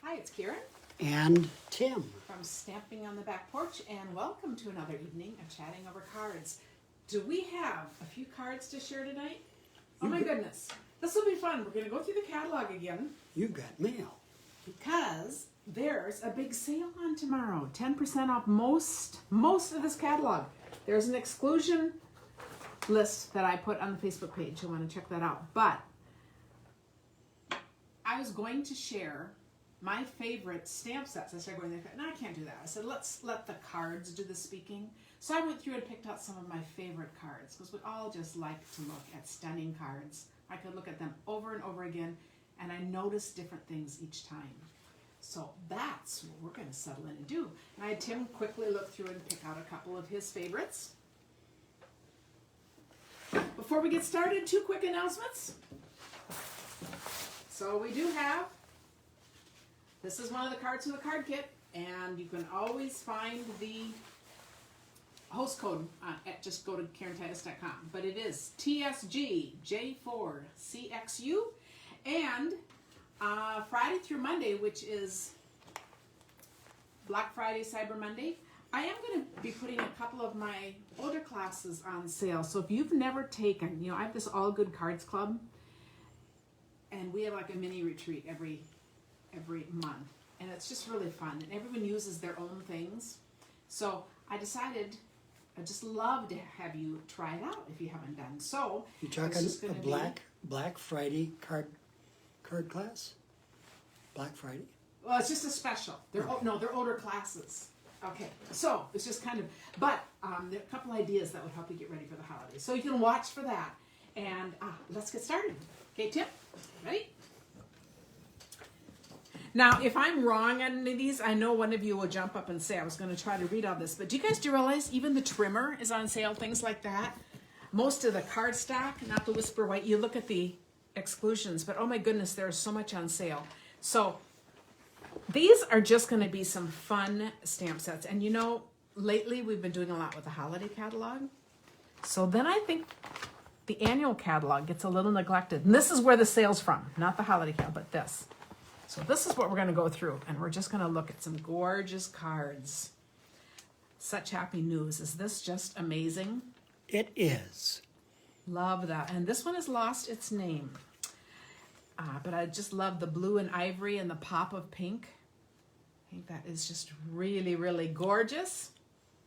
Hi, it's Karen And Tim. from Stamping on the Back Porch, and welcome to another evening of chatting over cards. Do we have a few cards to share tonight? Oh my goodness, this will be fun. We're going to go through the catalog again You got mail. because there's a big sale on tomorrow. 10% off most of this catalog. There's an exclusion list that I put on the Facebook page. You'll want to check that out. But I was going to share my favorite stamp sets. I started going there, and I can't do that. I said, let's let the cards do the speaking. So I went through and picked out some of my favorite cards because we all just like to look at stunning cards. I could look at them over and over again, and I noticed different things each time. So that's what we're going to settle in and do. And I had Tim quickly look through and pick out a couple of his favorites. Before we get started, two quick announcements. So we do have, this is one of the cards from the card kit, and you can always find the host code at just go to KarenTitus.com. But it is TSG-J4CXU, and Friday through Monday, which is Black Friday, Cyber Monday, I am going to be putting a couple of my older classes on sale. So if you've never taken, I have this All Good Cards Club, and we have like a mini retreat every month, and it's just really fun, and everyone uses their own things. So I decided I'd just love to have you try it out if you haven't done so. You talking a Black Friday card class? Black Friday? Well, it's just a special. They're older classes. Okay, so it's just kind of, but there are a couple ideas that would help you get ready for the holidays. So you can watch for that, and let's get started. Okay, Tim, ready? Now, if I'm wrong on any of these, I know one of you will jump up and say, I was going to try to read all this, but do you guys realize even the trimmer is on sale, things like that? Most of the cardstock, not the Whisper White, you look at the exclusions, but oh my goodness, there's so much on sale. So these are just going to be some fun stamp sets. And lately we've been doing a lot with the holiday catalog. So then I think the annual catalog gets a little neglected. And this is where the sale's from, not the holiday catalog, but this. So this is what we're going to go through, and we're just going to look at some gorgeous cards. Such happy news. Is this just amazing? It is. Love that. And this one has lost its name. But I just love the blue and ivory and the pop of pink. I think that is just really, really gorgeous.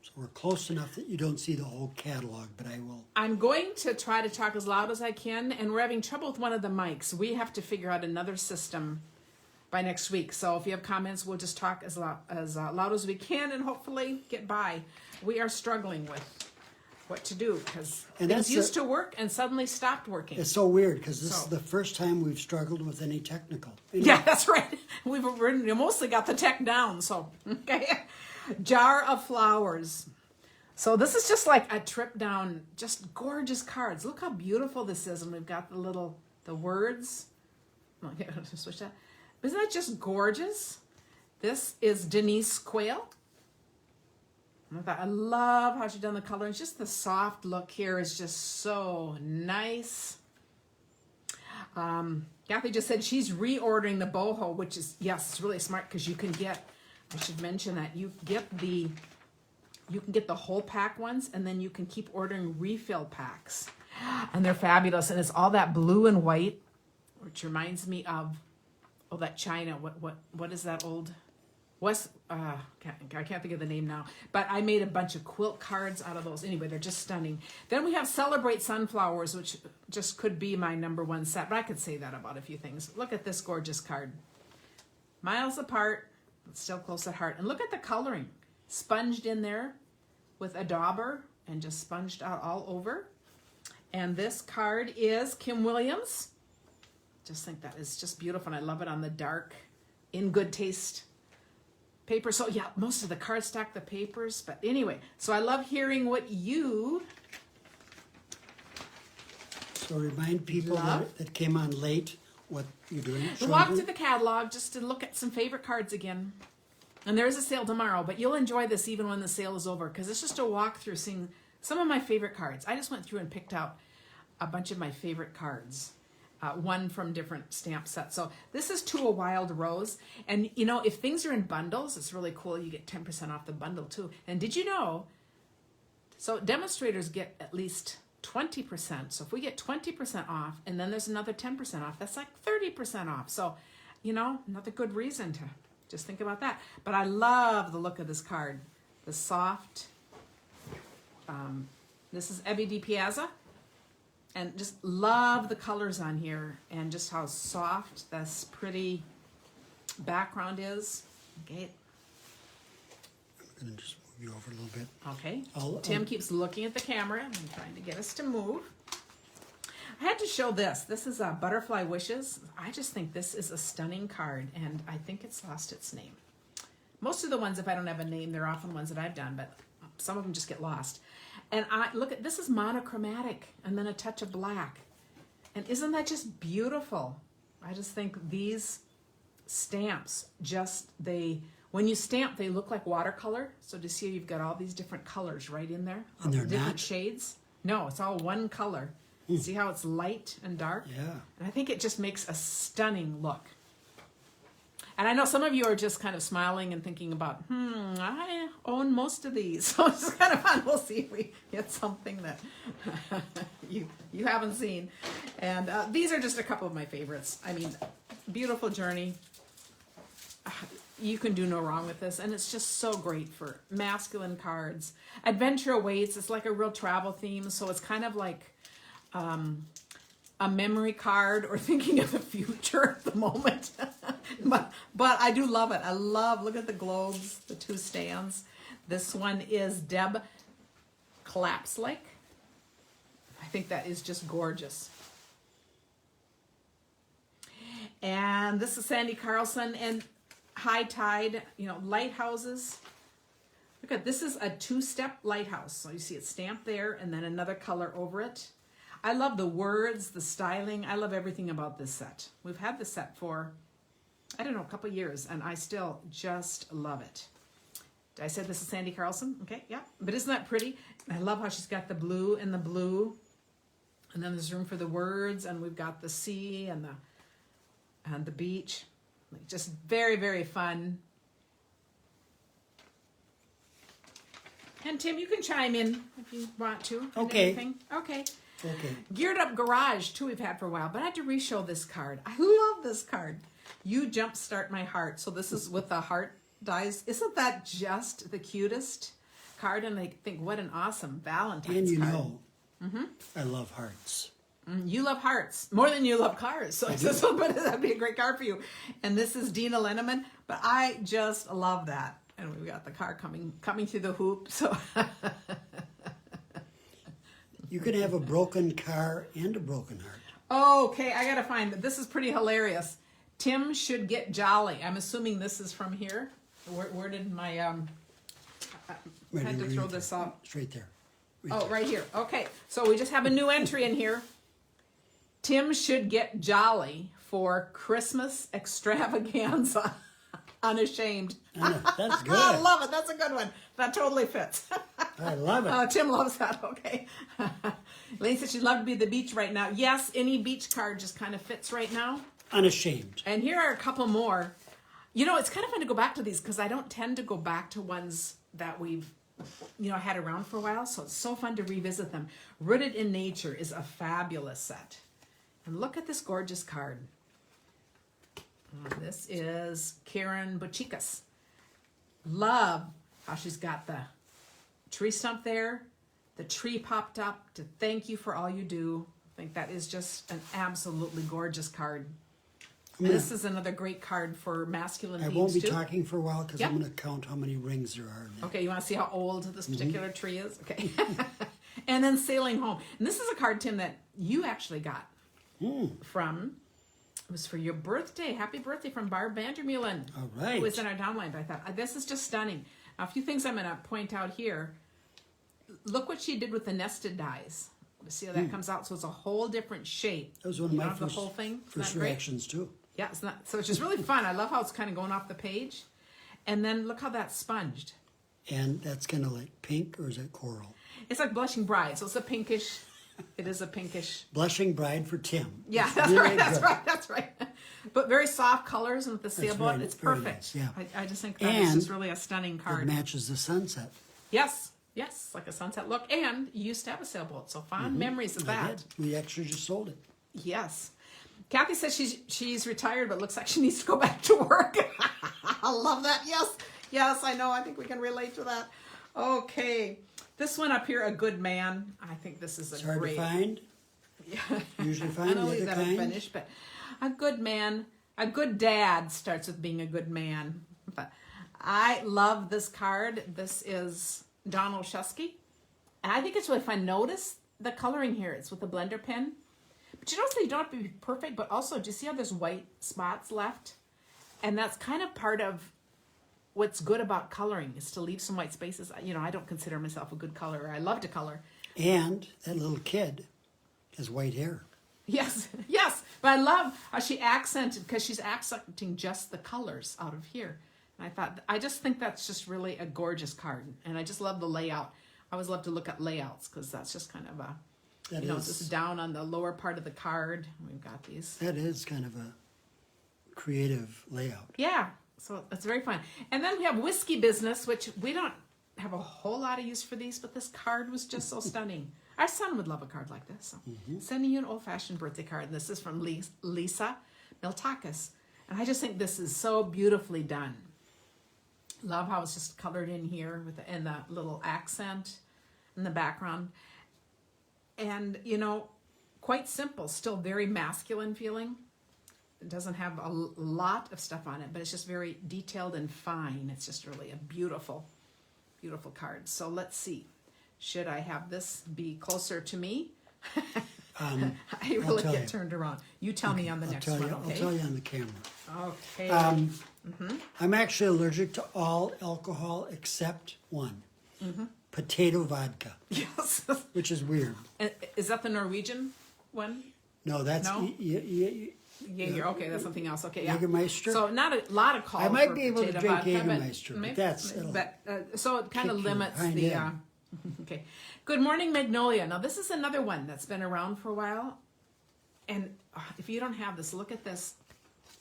So we're close enough that you don't see the whole catalog, but I will. I'm going to try to talk as loud as I can, and we're having trouble with one of the mics. We have to figure out another system by next week. So if you have comments, we'll just talk as loud as we can and hopefully get by. We are struggling with what to do because things used to work and suddenly stopped working. It's so weird because this is the first time we've struggled with any technical. Yeah, that's right. We've mostly got the tech down. So, okay. Jar of Flowers. So this is just like a trip down, just gorgeous cards. Look how beautiful this is. And we've got the words. Okay, switch that. Isn't that just gorgeous? This is Denise Quayle. I love how she's done the color. It's just the soft look here is just so nice. Kathy just said she's reordering the boho, which is, yes, it's really smart because you can get, I should mention that, you can get the whole pack ones, and then you can keep ordering refill packs. And they're fabulous. And it's all that blue and white, which reminds me of, that China, what is that old West? I can't think of the name now. But I made a bunch of quilt cards out of those. Anyway, they're just stunning. Then we have Celebrate Sunflowers, which just could be my #1 set. But I could say that about a few things. Look at this gorgeous card. Miles apart, but still close at heart. And look at the coloring. Sponged in there with a dauber and just sponged out all over. And this card is Kim Williams. Just think that is just beautiful, and I love it on the dark, in good taste paper. So yeah, most of the cardstock, the papers, but anyway, so I love hearing what you. So remind people that came on late what you're doing. Walk through the catalog just to look at some favorite cards again. And there's a sale tomorrow, but you'll enjoy this even when the sale is over because it's just a walk through seeing some of my favorite cards. I just went through and picked out a bunch of my favorite cards. one from different stamp sets. So this is To a Wild Rose. And you know, if things are in bundles, it's really cool. You get 10% off the bundle too. And did you know, so demonstrators get at least 20%. So if we get 20% off and then there's another 10% off, that's like 30% off. So, you know, another good reason to just think about that. But I love the look of this card. The soft, this is Ebby Di Piazza. And just love the colors on here and just how soft this pretty background is. Okay. I'm going to just move you over a little bit. Okay. Tim keeps looking at the camera and trying to get us to move. I had to show this. This is Butterfly Wishes. I just think this is a stunning card, and I think it's lost its name. Most of the ones, if I don't have a name, they're often ones that I've done, but some of them just get lost. And look at this, is monochromatic and then a touch of black. And isn't that just beautiful? I just think these stamps when you stamp, they look like watercolor. So to see you've got all these different colors right in there. And they're different not? shades. No, it's all one color. See how it's light and dark? Yeah. And I think it just makes a stunning look. And I know some of you are just kind of smiling and thinking about, I own most of these. So it's just kind of fun. We'll see if we get something that you haven't seen. And these are just a couple of my favorites. I mean, beautiful journey. You can do no wrong with this. And it's just so great for masculine cards. Adventure Awaits. It's like a real travel theme. So it's kind of like a memory card or thinking of the future at the moment. but I do love it. Look at the globes, the two stands. This one is Deb Collapse-like. I think that is just gorgeous. And this is Sandy Carlson and High Tide, you know, lighthouses. Look at this, is a two-step lighthouse. So you see it stamped there and then another color over it. I love the words, the styling. I love everything about this set. We've had this set for, I don't know, a couple of years, and I still just love it. Did I say this is Sandy Carlson? Okay, yeah. But isn't that pretty? I love how she's got the blue and the blue. And then there's room for the words, and we've got the sea and the beach. Just very, very fun. And Tim, you can chime in if you want to. Okay. Anything. Okay. Okay. Geared Up Garage, too, we've had for a while, but I had to re-show this card. I love this card. You Jumpstart My Heart. So this is with the heart dies. Isn't that just the cutest card? And I think, what an awesome Valentine's And you card. know, I love hearts. You love hearts more than you love cars. So that'd be a great card for you. And this is Dina Linneman, but I just love that. And we've got the car coming through the hoop. So You can have a broken car and a broken heart. okay, I gotta find it. This is pretty hilarious. Tim Should Get Jolly. I'm assuming this is from here. Where did my I had to throw this out. Straight there. Right here. Okay, so we just have a new entry in here. Tim Should Get Jolly for Christmas Extravaganza. Unashamed. That's good. I love it. That's a good one. That totally fits. I love it. Oh, Tim loves that. Okay. Lane said she'd love to be at the beach right now. Yes, any beach card just kind of fits right now. Unashamed. And here are a couple more. You know, it's kind of fun to go back to these because I don't tend to go back to ones that we've, had around for a while. So it's so fun to revisit them. Rooted in Nature is a fabulous set. And look at this gorgeous card. This is Karen Bochikas. Love how she's got the tree stump there. The tree popped up to thank you for all you do. I think that is just an absolutely gorgeous card. And this is another great card for masculine themes, I won't be too. talking for a while because Yep. I'm going to count how many rings there are in there. Okay, you want to see how old this particular tree is? Okay. And then Sailing Home. And this is a card, Tim, that you actually got from... It was for your birthday. Happy birthday from Barb Vandermeulen. All right. Who was in our downline. But I thought, this is just stunning. Now, a few things I'm going to point out here. Look what she did with the nested dies. See how that comes out? So it's a whole different shape. That was one of You my don't have the whole thing. Isn't first that great? reactions, too. Yeah, so it's just really fun. I love how it's kind of going off the page. And then look how that's sponged. And that's kind of like pink, or is it coral? It's like Blushing Bride. So it's a pinkish It is a pinkish. Blushing Bride for Tim. Yeah, It's that's really right. That's good. right. That's right. But very soft colors and with the sailboat, right, it's very perfect. nice, yeah. I just think that is And just really a stunning It card. matches the sunset. Yes, yes, like a sunset look. And you used to have a sailboat, so fond memories of I that. did. We actually just sold it. Yes. Kathy says she's retired, but looks like she needs to go back to work. I love that. Yes, yes, I know. I think we can relate to that. Okay, this one up here, a good man. I think this is It's a hard great. to find. Yeah. Usually I find don't the leave other that kind. unfinished, but a good man, a good dad starts with being a good man. But I love this card. This is Donald Shusky. And I think it's really fun. Notice the coloring here. It's with a blender pen. But you notice that you don't have to be perfect, but also, do you see how there's white spots left? And that's kind of part of what's good about coloring, is to leave some white spaces. You know, I don't consider myself a good colorer. I love to color. And that little kid has white hair. Yes, yes. But I love how she accented, because she's accenting just the colors out of here. And I thought, I just think that's just really a gorgeous card. And I just love the layout. I always love to look at layouts, because that's just kind of a, That you know, is- this is down on the lower part of the card. We've got these. That is kind of a creative layout. Yeah, so it's very fun. And then we have Whiskey Business, which we don't have a whole lot of use for these, but this card was just so stunning. Our son would love a card like this. So sending you an old-fashioned birthday card. And this is from Lisa Miltakis. And I just think this is so beautifully done. Love how it's just colored in here with and the little accent in the background. And, you know, quite simple, still very masculine feeling. It doesn't have a lot of stuff on it, but it's just very detailed and fine. It's just really a beautiful, beautiful card. So let's see. Should I have this be closer to me? I really tell get you. turned around. You tell me on the next one, I'll okay? tell you on the camera. Okay. I'm actually allergic to all alcohol except one. Potato vodka, Yes. which is weird. Is that the Norwegian one? No, that's No? Yeah. Okay, that's something else. Okay, yeah. Jägermeister? So not a lot of call. I might for be able to potato drink vodka, Jägermeister, but maybe- that's- it'll but so it kind of kick your limits hind the. end. Okay, Good Morning Magnolia. Now this is another one that's been around for a while, and if you don't have this, look at this.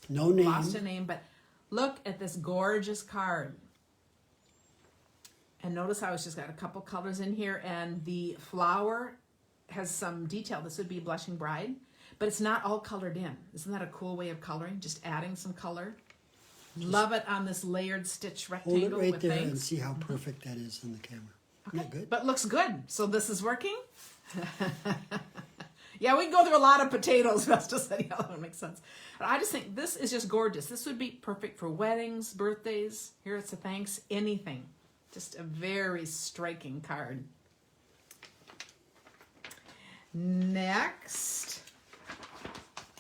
No name. Lost a name, but look at this gorgeous card. And notice how it's just got a couple colors in here, and the flower has some detail. This would be Blushing Bride, but it's not all colored in. Isn't that a cool way of coloring? Just adding some color. Love it on this layered stitch Hold rectangle it right with there and things. see how perfect that is in the camera. Isn't that good? But looks good. So this is working? Yeah, we can go through a lot of potatoes. That's just yeah, that makes sense. But I just think this is just gorgeous. This would be perfect for weddings, birthdays. Here it's a thanks, anything. Just a very striking card. Next,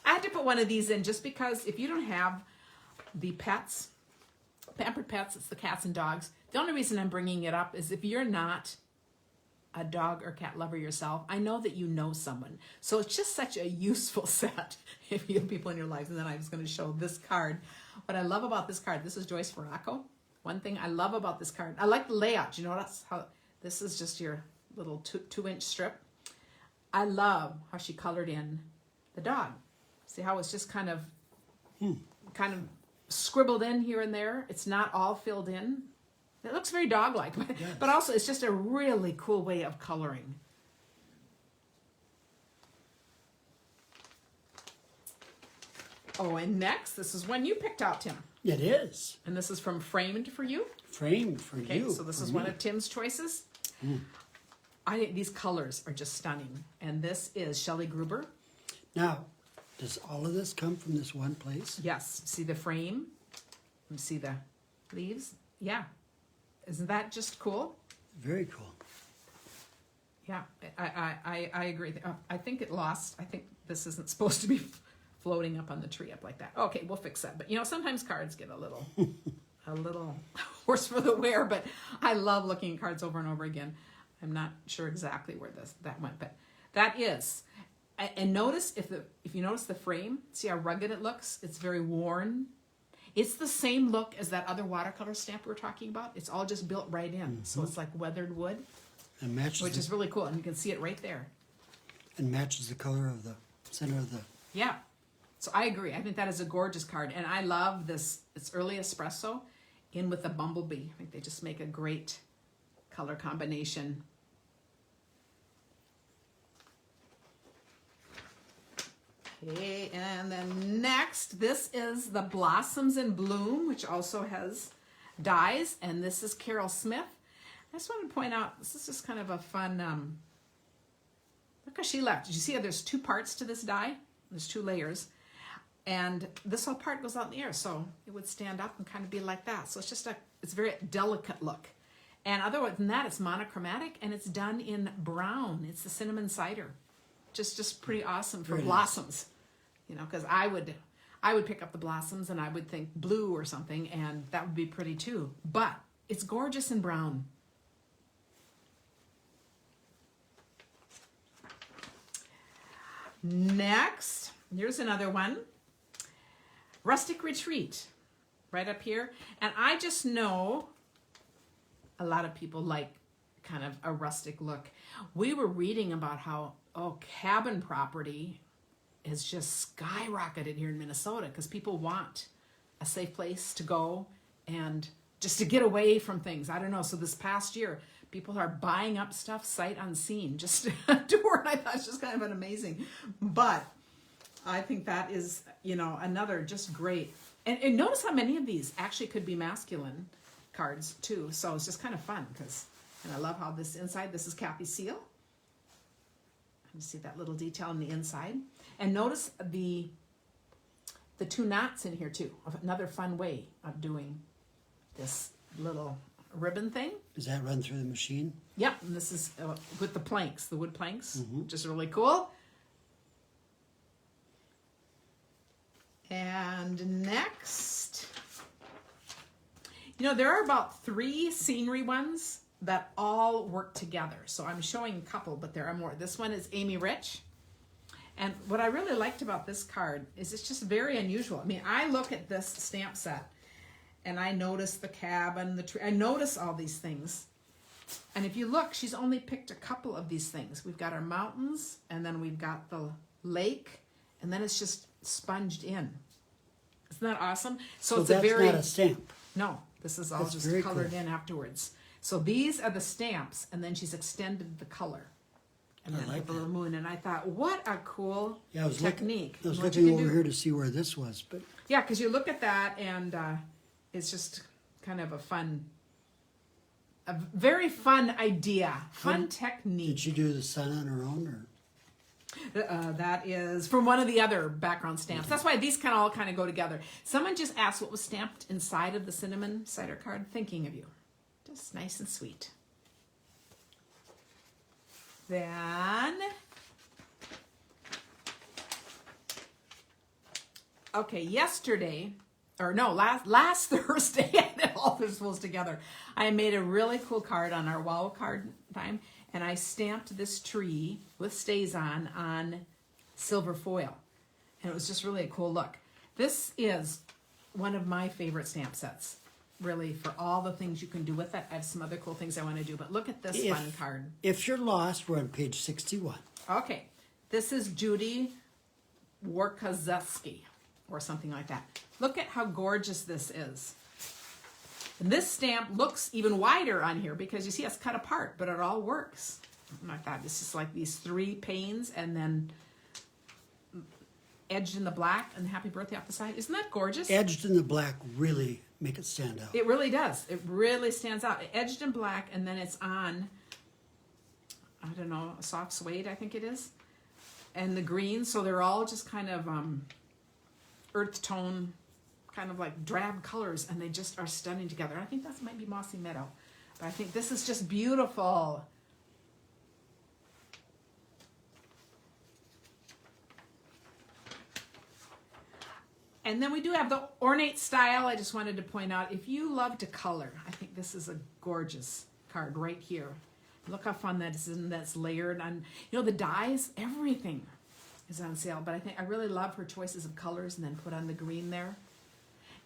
I had to put one of these in just because if you don't have the pets, pampered pets, it's the cats and dogs. The only reason I'm bringing it up is if you're not a dog or cat lover yourself, I know that you know someone. So it's just such a useful set if you have people in your lives. And then I was going to show this card. What I love about this card, this is Joyce Ferracco. One thing I love about this card, I like the layout. You notice how this is just your little two-inch strip. I love how she colored in the dog. See how it's just kind of scribbled in here and there. It's not all filled in. It looks very dog-like, but also it's just a really cool way of coloring. Oh, and next, this is one you picked out, Tim. It is. And this is from Framed for You. Framed for Okay, you. so this for is me. one of Tim's choices. I think these colors are just stunning. And this is Shelley Gruber. Now, does all of this come from this one place? Yes, see the frame? You see the leaves? Yeah. Isn't that just cool? Very cool. Yeah, I agree. I think it lost. I think this isn't supposed to be floating up on the tree up like that. Okay, we'll fix that. But you know, sometimes cards get a little worse for the wear, but I love looking at cards over and over again. I'm not sure exactly where that went, but that is. And notice if you notice the frame, see how rugged it looks? It's very worn. It's the same look as that other watercolor stamp we were talking about. It's all just built right in. So it's like weathered wood, And matches which the, is really cool. And you can see it right there. And matches the color of the center of the... Yeah. So I agree. I think that is a gorgeous card. And I love this. It's early espresso in with the bumblebee. I think they just make a great color combination. Okay, and then next, this is the Blossoms in Bloom, which also has dies. And this is Carol Smith. I just want to point out, this is just kind of a fun, look how she left. Did you see how there's two parts to this die? There's two layers. And this whole part goes out in the air, so it would stand up and kind of be like that. So it's just it's a very delicate look. And other than that, it's monochromatic, and it's done in brown. It's the cinnamon cider. Just pretty awesome for Very blossoms. You know, because I would pick up the blossoms, and I would think blue or something, and that would be pretty too. But it's gorgeous in brown. Next, here's another one. Rustic Retreat, right up here. And I just know a lot of people like kind of a rustic look. We were reading about how, cabin property has just skyrocketed here in Minnesota because people want a safe place to go and just to get away from things. I don't know. So this past year, people are buying up stuff sight unseen just to do it. I thought it's just kind of an amazing. But I think that is, another just great. And notice how many of these actually could be masculine cards too. So it's just kind of fun and I love how this inside, this is Kathy Seal. You see that little detail on the inside. And notice the two knots in here too. Another fun way of doing this little ribbon thing. Does that run through the machine? Yep, and this is with the planks, the wood planks, which is really cool. And next, there are about 3 scenery ones that all work together. So I'm showing a couple, but there are more. This one is Amy Rich. And what I really liked about this card is it's just very unusual. I mean, I look at this stamp set and I notice the cabin, the tree. I notice all these things. And if you look, she's only picked a couple of these things. We've got our mountains, and then we've got the lake, and then it's just sponged in. Isn't that awesome? So it's that's a very... not a stamp. No, this is all That's just very colored cool. in afterwards. So these are the stamps, and then she's extended the color. And then like the little moon. And I thought, what a cool Yeah, I was technique. I was What you looking can over do. here to see where this was, but Yeah, because you look at that, and it's just kind of a very fun idea, fun technique. did she do the sun on her own, or? That is from one of the other background stamps. That's why these all kind of go together. Someone just asked what was stamped inside of the cinnamon cider card. Thinking of you. Just nice and sweet. Then, okay, last Thursday, I did all this pulls together. I made a really cool card on our wow card time, and I stamped this tree with stays on silver foil. And it was just really a cool look. This is one of my favorite stamp sets, really, for all the things you can do with it. I have some other cool things I want to do, but look at this fun card. If you're lost, we're on page 61. Okay, this is Judy Warkazeski, or something like that. Look at how gorgeous this is. And this stamp looks even wider on here because you see it's cut apart, but it all works. And I thought this is like these 3 panes and then edged in the black and happy birthday off the side. Isn't that gorgeous? Edged in the black really make it stand out. It really does. It really stands out. Edged in black, and then it's on, I don't know, a soft suede, I think it is. And the green, so they're all just kind of earth tone, kind of like drab colors, and they just are stunning together. I think that might be Mossy Meadow, but I think this is just beautiful. And then we do have the ornate style. I just wanted to point out, if you love to color, I think this is a gorgeous card right here. Look how fun that is, and that's layered on, the dies, everything is on sale. But I really love her choices of colors, and then put on the green there.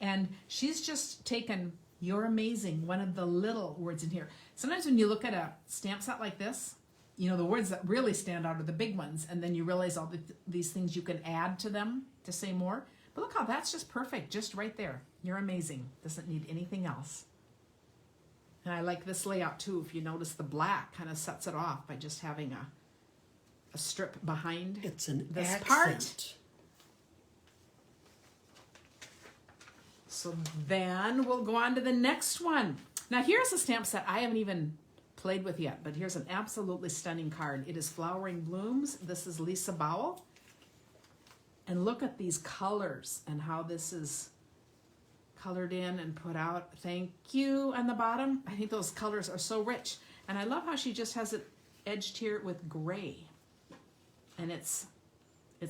And she's just taken "You're amazing," one of the little words in here. Sometimes when you look at a stamp set like this, you know, the words that really stand out are the big ones, and then you realize all these things you can add to them to say more. But look how that's just perfect, just right there. You're amazing. Doesn't need anything else. And I like this layout too. If you notice, the black kind of sets it off by just having a strip behind It's an this accent. part. So then we'll go on to the next one. Now here's a stamp set I haven't even played with yet, but here's an absolutely stunning card. It is Flowering Blooms. This is Lisa Bowell. And look at these colors and how this is colored in and put out. Thank you on the bottom. I think those colors are so rich. And I love how she just has it edged here with gray. And it's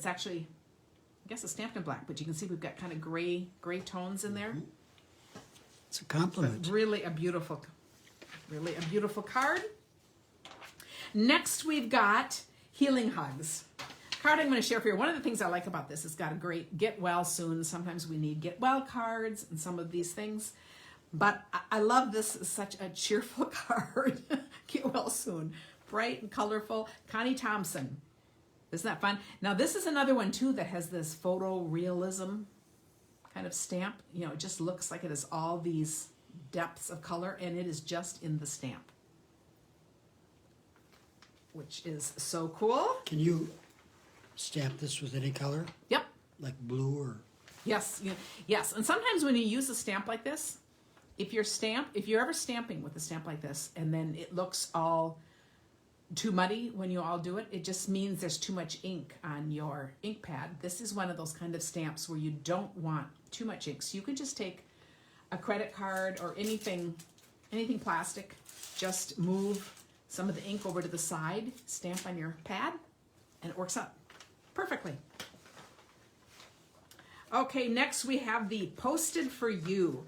actually, I guess it's stamped in black, but you can see we've got kind of gray tones in there. It's a compliment. But really a beautiful card. Next we've got Healing Hugs. Card I'm going to share for you. One of the things I like about this is got a great get well soon. Sometimes we need get well cards and some of these things. But I love this. It's such a cheerful card. Get well soon. Bright and colorful. Connie Thompson. Isn't that fun? Now this is another one too that has this photorealism kind of stamp. You know, it just looks like it has all these depths of color, and it is just in the stamp, which is so cool. Can you stamp this with any color? Yep. Like blue or? Yes. Yes. And sometimes when you use a stamp like this, if you're ever stamping with a stamp like this, and then it looks all too muddy when you all do it, it just means there's too much ink on your ink pad. This is one of those kind of stamps where you don't want too much ink. So you can just take a credit card or anything plastic, just move some of the ink over to the side, stamp on your pad, and it works out perfectly. Okay, next we have the Posted for You.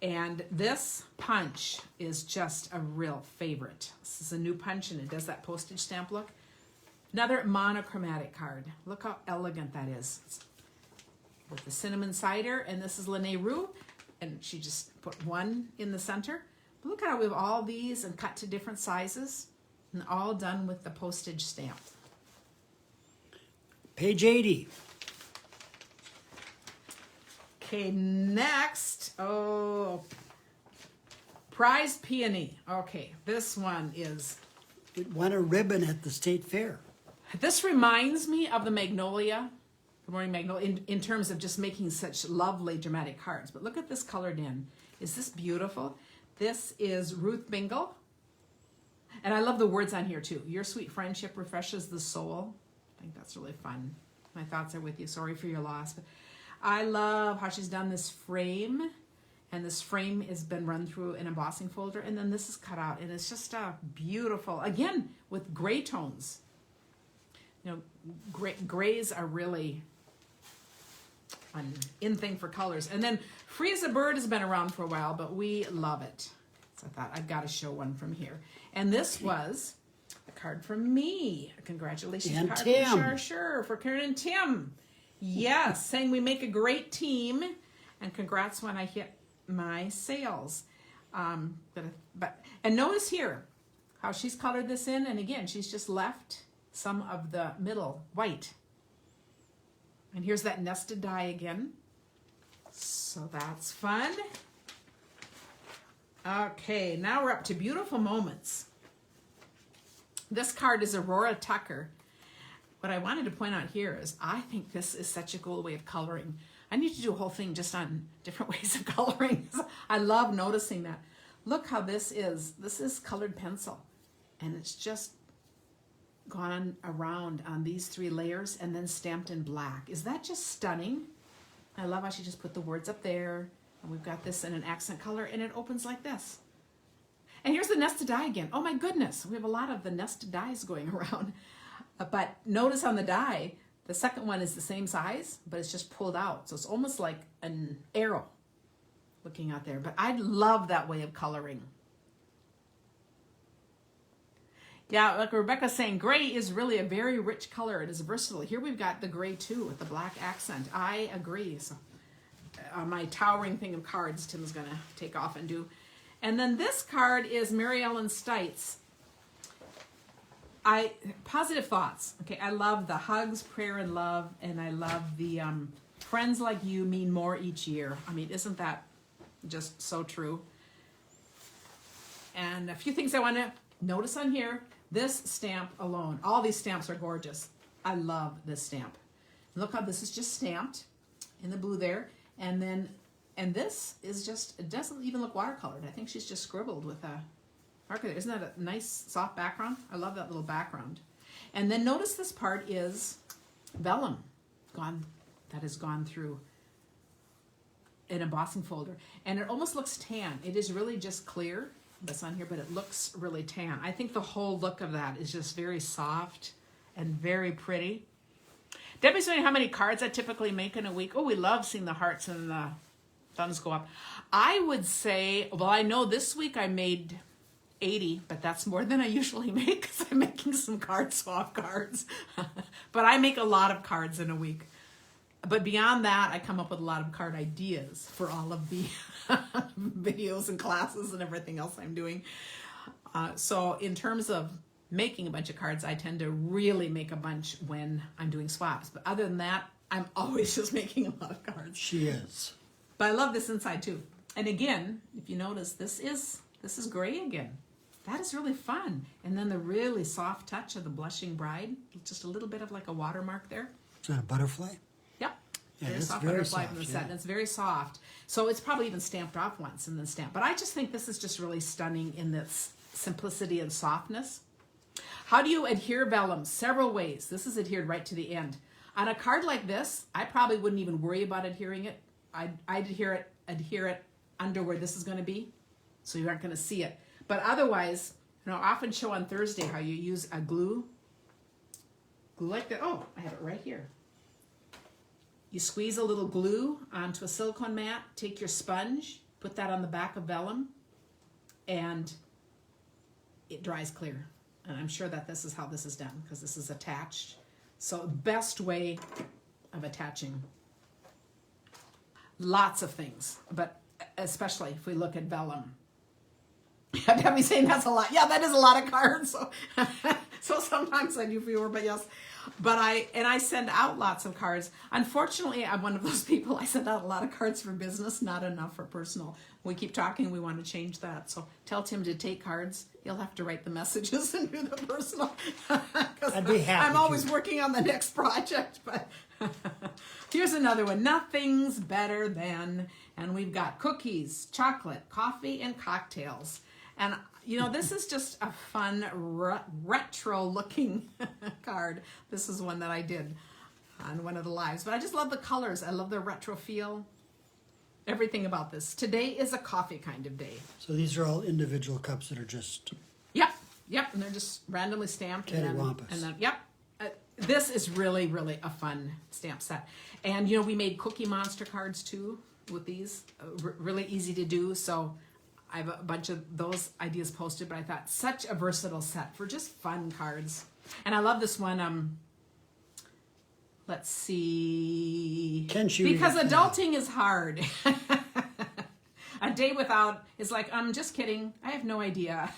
And this punch is just a real favorite. This is a new punch, and it does that postage stamp look. Another monochromatic card. Look how elegant that is. It's with the cinnamon cider, and this is Lene Rue, and she just put one in the center. But look how we have all these and cut to different sizes, and all done with the postage stamp. Page 80. Okay, next, Prize Peony. Okay, this one is... It won a ribbon at the state fair. This reminds me of the Magnolia, Good Morning Magnolia, in terms of just making such lovely dramatic cards. But look at this colored in. Is this beautiful? This is Ruth Bingle. And I love the words on here too. Your sweet friendship refreshes the soul. I think that's really fun. My thoughts are with you. Sorry for your loss. But I love how she's done this frame, and this frame has been run through an embossing folder, and then this is cut out, and it's just beautiful. Again, with gray tones. You know, grays are really an in thing for colors. And then Free as a Bird has been around for a while, but we love it. So I thought I've got to show one from here. And this was a card from me. A congratulations and card Tim. from Sure for Karen and Tim. Yes, saying we make a great team, and congrats when I hit my sales. And notice here how she's colored this in, and again, she's just left some of the middle white. And here's that nested die again. So that's fun. Okay, now we're up to Beautiful Moments. This card is Aurora Tucker. What I wanted to point out here is I think this is such a cool way of coloring. I need to do a whole thing just on different ways of coloring. I love noticing that. Look how this is. This is colored pencil, and it's just gone around on these 3 layers and then stamped in black. Is that just stunning? I love how she just put the words up there, and we've got this in an accent color, and it opens like this. And here's the nested die again. Oh my goodness, we have a lot of the nested dies going around. But notice on the die, the second one is the same size, but it's just pulled out. So it's almost like an arrow looking out there. But I love that way of coloring. Yeah, like Rebecca's saying, gray is really a very rich color. It is versatile. Here we've got the gray too with the black accent. I agree. So my towering thing of cards, Tim's going to take off and do. And then this card is Mary Ellen Stites. Positive thoughts. Okay, I love the hugs, prayer, and love, and I love the friends like you mean more each year. I mean, isn't that just so true? And a few things I want to notice on here. This stamp alone, all these stamps are gorgeous. I love this stamp. Look how this is just stamped in the blue there, and this is just, it doesn't even look watercolored. I think she's just scribbled with a marker there. Isn't that a nice soft background? I love that little background. And then notice this part is vellum that has gone through an embossing folder, and it almost looks tan. It is really just clear, this on here, but it looks really tan. I think the whole look of that is just very soft and very pretty. Debbie's wondering how many cards I typically make in a week. Oh, we love seeing the hearts and the thumbs go up. I would say, well, I know this week I made 80, but that's more than I usually make because I'm making some card swap cards. But I make a lot of cards in a week. But beyond that, I come up with a lot of card ideas for all of the videos and classes and everything else I'm doing. So in terms of making a bunch of cards, I tend to really make a bunch when I'm doing swaps. But other than that, I'm always just making a lot of cards. She is. But I love this inside too. And again, if you notice, this is gray again. That is really fun. And then the really soft touch of the blushing bride, just a little bit of like a watermark there. Is that a butterfly? Yep. Yeah, Very it's soft very butterfly soft, from the yeah. set, and it's very soft. So it's probably even stamped off once and then stamped. But I just think this is just really stunning in this simplicity and softness. How do you adhere vellum? Several ways. This is adhered right to the end. On a card like this, I probably wouldn't even worry about adhering it. I'd adhere it under where this is going to be, so you aren't going to see it. But otherwise, I often show on Thursday how you use a glue like that. Oh, I have it right here. You squeeze a little glue onto a silicone mat, take your sponge, put that on the back of vellum, and it dries clear. And I'm sure that this is how this is done because this is attached. So best way of attaching lots of things, but especially if we look at vellum. Debbie's saying that's a lot. Yeah, that is a lot of cards. So, so sometimes I do fewer, but yes. But I send out lots of cards. Unfortunately, I'm one of those people. I send out a lot of cards for business, not enough for personal. We keep talking. We want to change that. So tell Tim to take cards. He'll have to write the messages and do the personal. I'd be happy. I'm always working on the next project. But here's another one. Nothing's better than, and we've got cookies, chocolate, coffee, and cocktails. And, this is just a fun, retro-looking card. This is one that I did on one of the lives. But I just love the colors. I love the retro feel. Everything about this. Today is a coffee kind of day. So these are all individual cups that are just... Yep. And they're just randomly stamped. Cattywampus. And then, yep. This is really, really a fun stamp set. And, we made Cookie Monster cards, too, with these. Really easy to do, so... I have a bunch of those ideas posted, but I thought such a versatile set for just fun cards. And I love this one. Let's see. Because adulting is hard. A day without is like, I'm just kidding. I have no idea.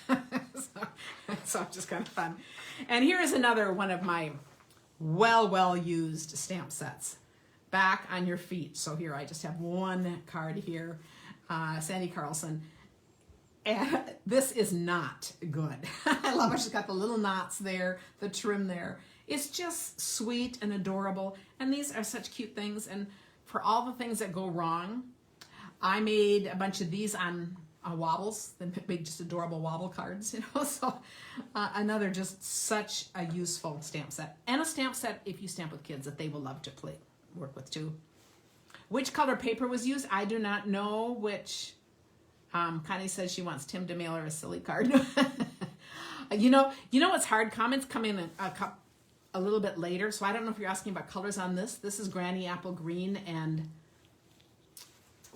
so it's just kind of fun. And here is another one of my well used stamp sets. Back on your feet. So here I just have one card here. Sandy Carlson. And this is not good. I love it. She's got the little knots there, the trim there. It's just sweet and adorable. And these are such cute things. And for all the things that go wrong, I made a bunch of these on wobbles. Then made just adorable wobble cards, So another just such a useful stamp set. And a stamp set if you stamp with kids that they will love to work with too. Which color paper was used? I do not know which... Connie says she wants Tim to mail her a silly card. you know what's hard? Comments come in a little bit later, so I don't know if you're asking about colors on this. This is Granny Apple Green, and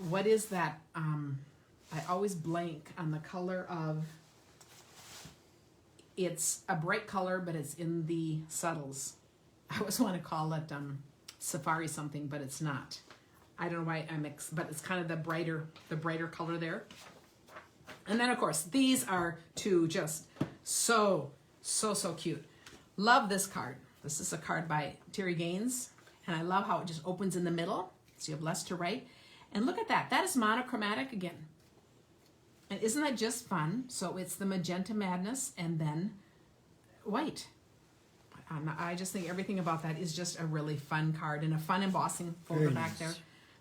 what is that? I always blank on the color of. It's a bright color, but it's in the subtles. I always want to call it Safari something, but it's not. I don't know why I mix, but it's kind of the brighter color there. And then of course, these are two just so cute. Love this card. This is a card by Terry Gaines, and I love how it just opens in the middle, so you have less to write. And look at that. That is monochromatic again. And isn't that just fun? So it's the Magenta Madness and then white. I just think everything about that is just a really fun card and a fun embossing folder Very back nice. there.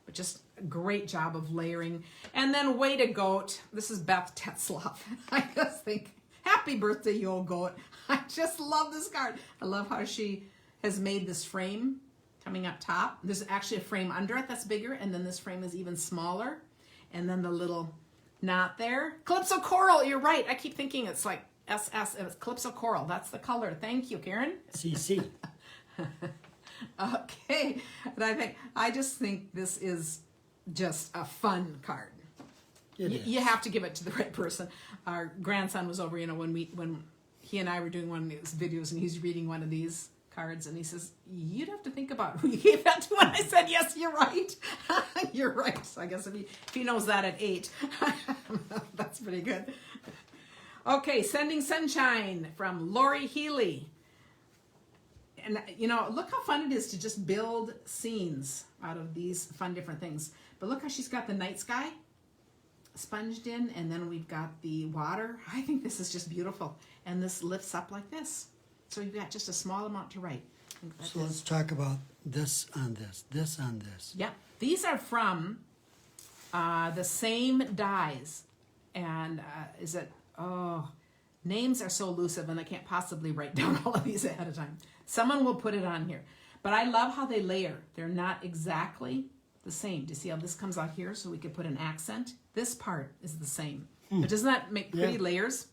But just a great job of layering. And then way to goat. This is Beth Tetzloff. I just think, happy birthday, you old goat. I just love this card. I love how she has made this frame coming up top. There's actually a frame under it that's bigger, and then this frame is even smaller. And then the little knot there. Calypso Coral, you're right. I keep thinking it's like SS, and it's Calypso Coral. That's the color. Thank you, Karen. CC. Okay, and I just think this is just a fun card. You have to give it to the right person. Our grandson was over, when he and I were doing one of these videos, and he's reading one of these cards, and he says, "You'd have to think about who you gave that to." And I said, "Yes, you're right. You're right." So I guess if he knows that at 8, that's pretty good. Okay, Sending Sunshine from Lori Healy. And, look how fun it is to just build scenes out of these fun different things. But look how she's got the night sky sponged in, and then we've got the water. I think this is just beautiful. And this lifts up like this. So you've got just a small amount to write. So let's talk about this on this on this. Yep. These are from the same dies. And names are so elusive, and I can't possibly write down all of these ahead of time. Someone will put it on here. But I love how they layer. They're not exactly the same. Do you see how this comes out here so we could put an accent? This part is the same. But doesn't that make pretty layers?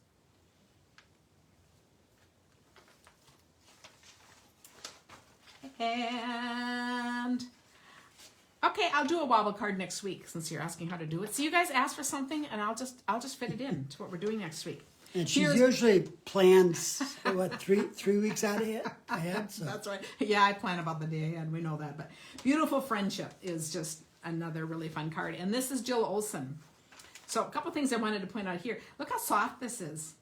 And okay, I'll do a wobble card next week since you're asking how to do it. So you guys ask for something, and I'll just fit it in to what we're doing next week. And she's usually plans, three weeks out ahead? So. That's right. Yeah, I plan about the day ahead. We know that. But Beautiful Friendship is just another really fun card. And this is Jill Olson. So a couple things I wanted to point out here. Look how soft this is.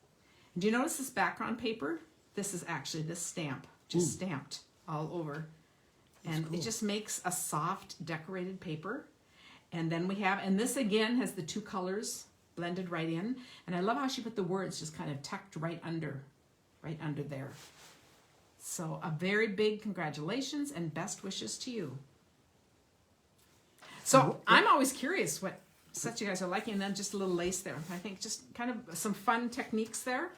Do you notice this background paper? This is actually this stamp, just stamped all over. And it just makes a soft decorated paper. And then we have, and this again has the two colors blended right in. And I love how she put the words just kind of tucked right under there. So a very big congratulations and best wishes to you. So I'm always curious what sets you guys are liking, and then just a little lace there. I think just kind of some fun techniques there.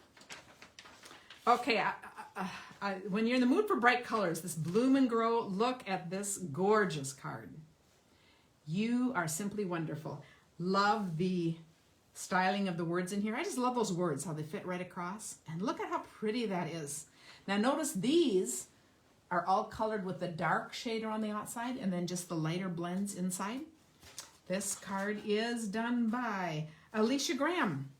Okay, when you're in the mood for bright colors, this Bloom and Grow, look at this gorgeous card. You are simply wonderful. Love the styling of the words in here. I just love those words, how they fit right across. And look at how pretty that is. Now notice these are all colored with the dark shade on the outside and then just the lighter blends inside. This card is done by Alicia Graham.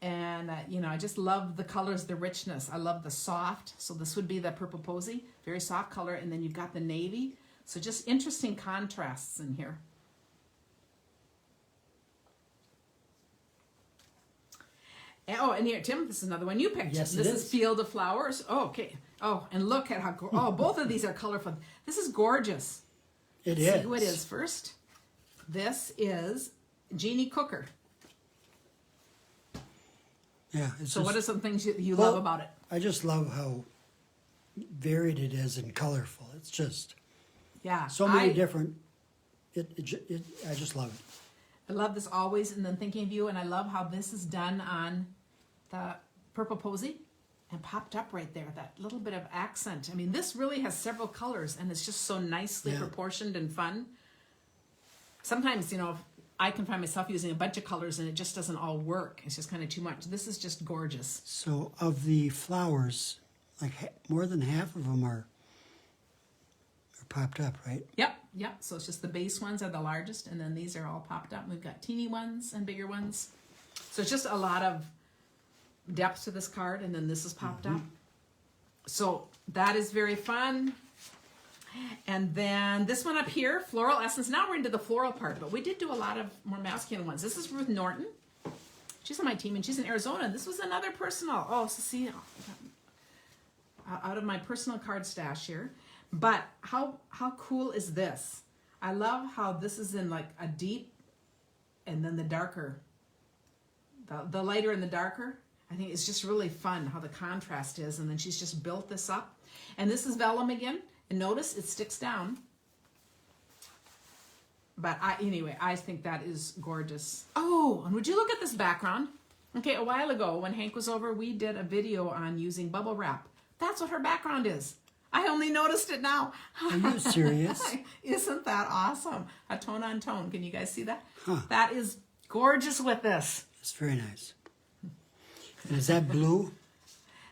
And, I just love the colors, the richness. I love the soft. So this would be the Purple Posy, very soft color. And then you've got the navy. So just interesting contrasts in here. And here, Tim, this is another one you picked. Yes, this is Field of Flowers. Oh, okay. Oh, and look at how, both of these are colorful. This is gorgeous. It See is. who it is first. This is Jeannie Cooker. Yeah. So what are some things you love about it? I just love how varied it is and colorful. It's just so many different. I just love it. I love this always, and then thinking of you, and I love how this is done on the Purple Posy and popped up right there, that little bit of accent. I mean, this really has several colors, and it's just so nicely proportioned and fun. Sometimes, I can find myself using a bunch of colors, and it just doesn't all work. It's just kind of too much. This is just gorgeous. So of the flowers, like more than half of them are popped up, right? Yep. So it's just the base ones are the largest, and then these are all popped up. We've got teeny ones and bigger ones. So it's just a lot of depth to this card, and then this is popped up. So that is very fun. And then this one up here, Floral Essence. Now we're into the floral part, but we did do a lot of more masculine ones. This is Ruth Norton. She's on my team, and she's in Arizona. This was another personal. Oh, Cecilia. out of my personal card stash here. But how cool is this? I love how this is in like a deep and then the darker. The lighter and the darker. I think it's just really fun how the contrast is. And then she's just built this up. And this is vellum again. And notice it sticks down. But anyway, I think that is gorgeous. Oh, and would you look at this background? Okay, a while ago when Hank was over, we did a video on using bubble wrap. That's what her background is. I only noticed it now. Are you serious? Isn't that awesome? A tone on tone. Can you guys see that? Huh. That is gorgeous with this. It's very nice. And is that blue?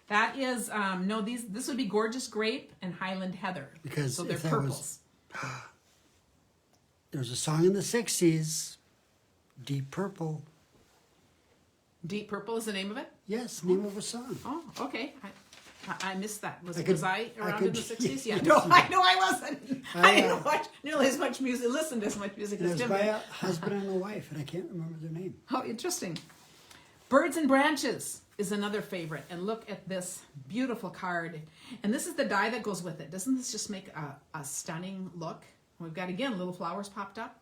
That is, no, this would be Gorgeous Grape and Highland Heather. Because so they're if that purples. There was a song in the 60s, Deep Purple. Deep Purple is the name of it? Yes, name of a song. Oh, okay. I missed that. Was I I around could- in the 60s? Yeah, yes, no, you I know I wasn't. I I, didn't watch nearly as much music, listen to as much music And it as was Jim by did. a husband and a wife, and I can't remember their name. Oh, interesting. Birds and Branches is another favorite. And look at this beautiful card. And this is the die that goes with it. Doesn't this just make a stunning look? We've got, again, little flowers popped up.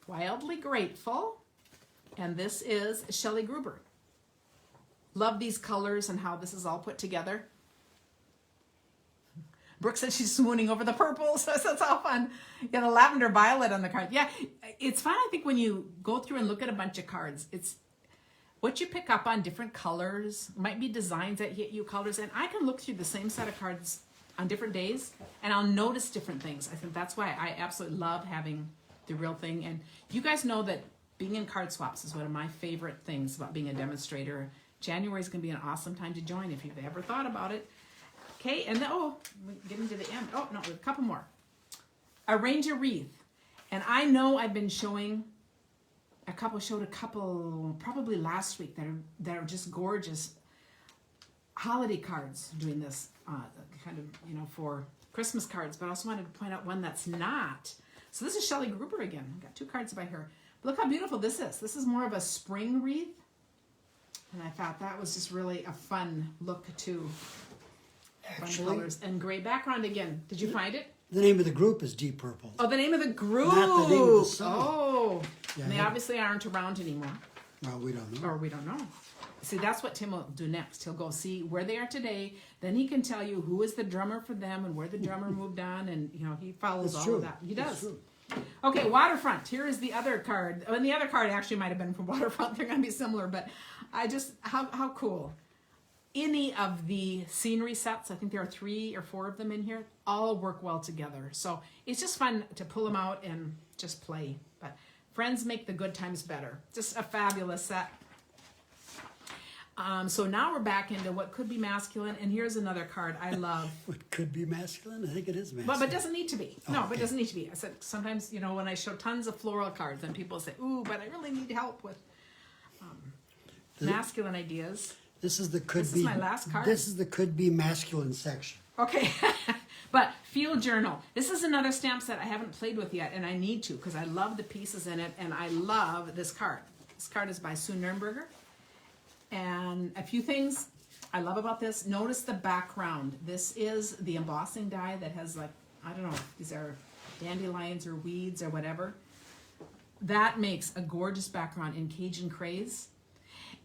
Wildly Grateful. And this is Shelley Gruber. Love these colors and how this is all put together. Brooke said she's swooning over the purples. So that's all fun. Yeah, the lavender violet on the card. Yeah, it's fun, I think, when you go through and look at a bunch of cards. It's what you pick up on different colors. Might be designs that hit you, colors. And I can look through the same set of cards on different days, and I'll notice different things. I think that's why I absolutely love having the real thing. And you guys know that being in card swaps is one of my favorite things about being a demonstrator. January is going to be an awesome time to join if you've ever thought about it. Okay, and then, we're getting to the end. Oh, no, a couple more. Arrange a Wreath. And I know I've been showed a couple probably last week that are just gorgeous holiday cards doing this kind of, for Christmas cards. But I also wanted to point out one that's not. So this is Shelley Gruber again. I've got two cards by her. But look how beautiful this is. This is more of a spring wreath. And I thought that was just really a fun look too. Fun colors and gray background again. Did you find it? The name of the group is Deep Purple. Oh, the name of the group. Not the name of the song. Oh, Yeah, and they obviously aren't around anymore. Well, we don't know. Or we don't know. See, that's what Tim will do next. He'll go see where they are today. Then he can tell you who is the drummer for them and where the drummer moved on. And, he follows That's all true. of that. He That's does. true. Okay, Waterfront. Here is the other card. And the other card actually might have been from Waterfront. They're going to be similar. But how cool. Any of the scenery sets, I think there are 3 or 4 of them in here, all work well together. So it's just fun to pull them out and just play. But friends make the good times better. Just a fabulous set. So now we're back into what could be masculine. And here's another card I love. What could be masculine? I think it is masculine. But it doesn't need to be. Oh, No, okay. but it doesn't need to be. I said sometimes, when I show tons of floral cards, then people say, ooh, but I really need help with masculine ideas. This is the could This be. is my last card. This is the could be masculine section. Okay, but Field Journal. This is another stamp set I haven't played with yet, and I need to because I love the pieces in it, and I love this card. This card is by Sue Nurnberger. And a few things I love about this. Notice the background. This is the embossing die that has I don't know, these are dandelions or weeds or whatever. That makes a gorgeous background in Cajun Craze.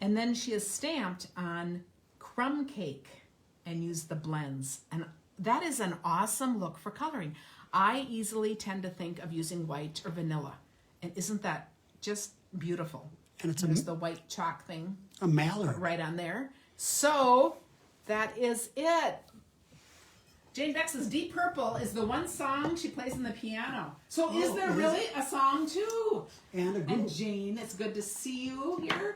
And then she is stamped on crumb cake and used the blends. And that is an awesome look for coloring. I easily tend to think of using white or vanilla. And isn't that just beautiful? And it's There's the white chalk thing a mallard. right on there. So that is it. Jane Bex's Deep Purple is the one song she plays on the piano. So is there really a song too? And a group. And Jane, it's good to see you here.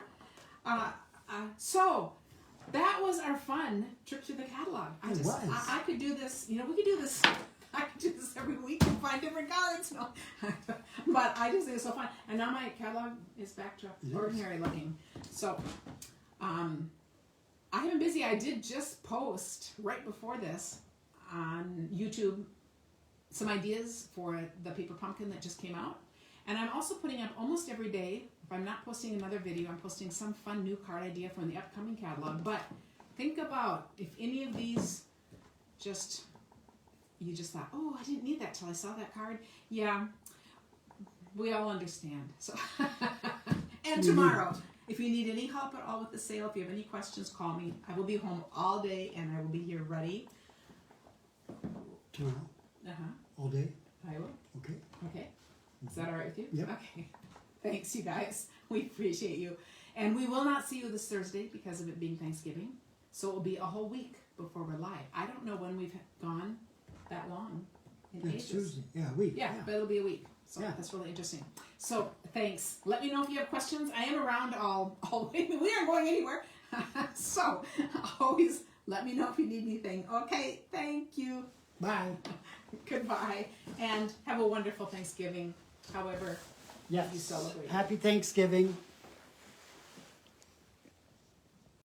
So that was our fun trip through the catalog. It was. I could do this, we could do this. I could do this every week and find different cards. No. But I just think it's so fun. And now my catalog is back to ordinary looking. So I have been busy. I did just post right before this on YouTube some ideas for the paper pumpkin that just came out. And I'm also putting up almost every day. If I'm not posting another video, I'm posting some fun new card idea from the upcoming catalog. But think about if any of these just, you just thought, oh, I didn't need that till I saw that card. Yeah, we all understand. So, and tomorrow, if you need any help at all with the sale, if you have any questions, call me. I will be home all day and I will be here ready. Tomorrow? All day? I will. Okay. Okay. Is that all right with you? Yep. Okay. Thanks, you guys. We appreciate you. And we will not see you this Thursday because of it being Thanksgiving. So it will be a whole week before we're live. I don't know when we've gone that long in Next ages. Tuesday. Yeah, a week. Yeah, but it'll be a week. So that's really interesting. So thanks. Let me know if you have questions. I am around all week. We aren't going anywhere. So always let me know if you need anything. Okay, thank you. Bye. Goodbye. And have a wonderful Thanksgiving, however you celebrate. Happy Thanksgiving.